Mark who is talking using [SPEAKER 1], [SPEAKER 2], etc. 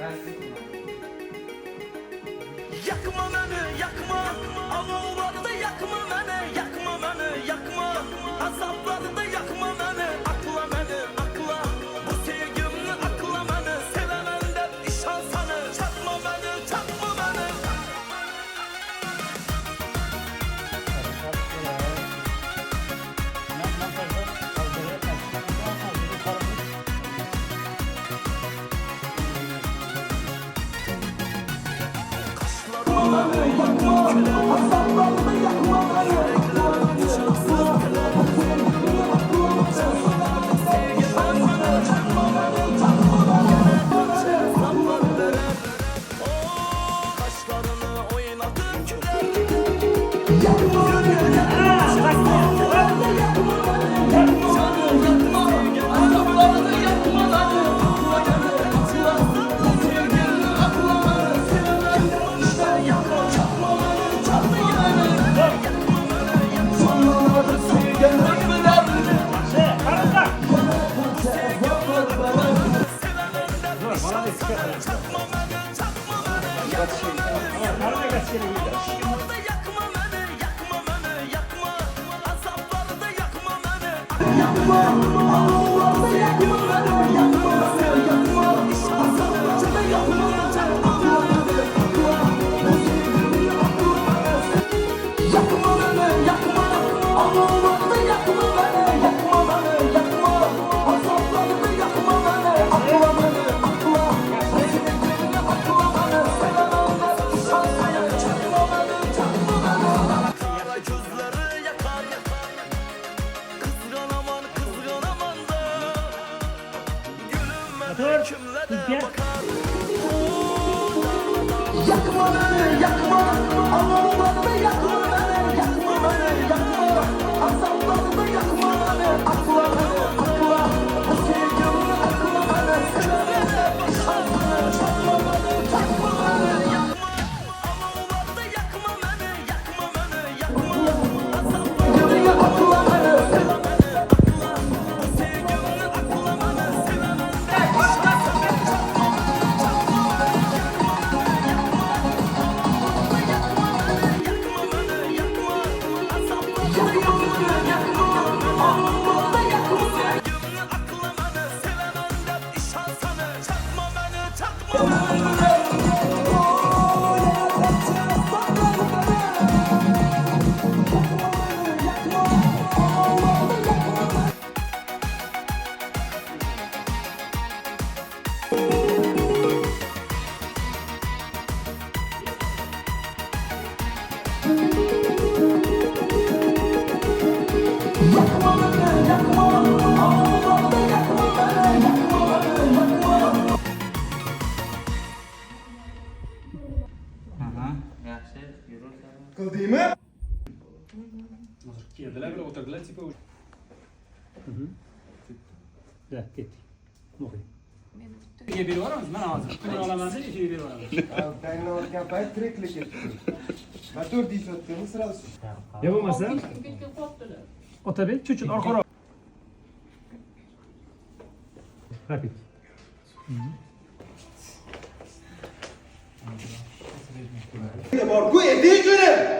[SPEAKER 1] Yakma beni, yakma. Alovlarda yakma beni, yakma beni, yakma. Azaplarda yakma beni, akla beni, akla. Bu sevgimni akla beni, sevemem de işan sana. Çakma beni, çakma beni. Kaşlarını oynatıp yakma beni, yakma. Alovlarda yakma beni, yakma beni, yakma. Azaplarda yakma beni, akla beni, akla. Bu sevgimni akla beni, sevemem de işan sana. Çakma beni, çakma beni, yakma. Alovlarda yakma beni, yakma beni, yakma. Azaplarda akla beni, sevemem de akla. Bu sevgimni akla beni, sevemem de işan sana.
[SPEAKER 2] Kıldığımı?
[SPEAKER 3] Girdiler bile oturdular tipi uç. Da gitti. Muhim. İki biri var mı? Ben hazır. Ben alamazdım iki biri var mı?
[SPEAKER 2] Ben oraya payet treklik ettim. Ben 4 diş attığımı sırası.
[SPEAKER 3] Yapamazsa? O tabi çocuk arkara. Rapid.
[SPEAKER 2] Marco 50 günü.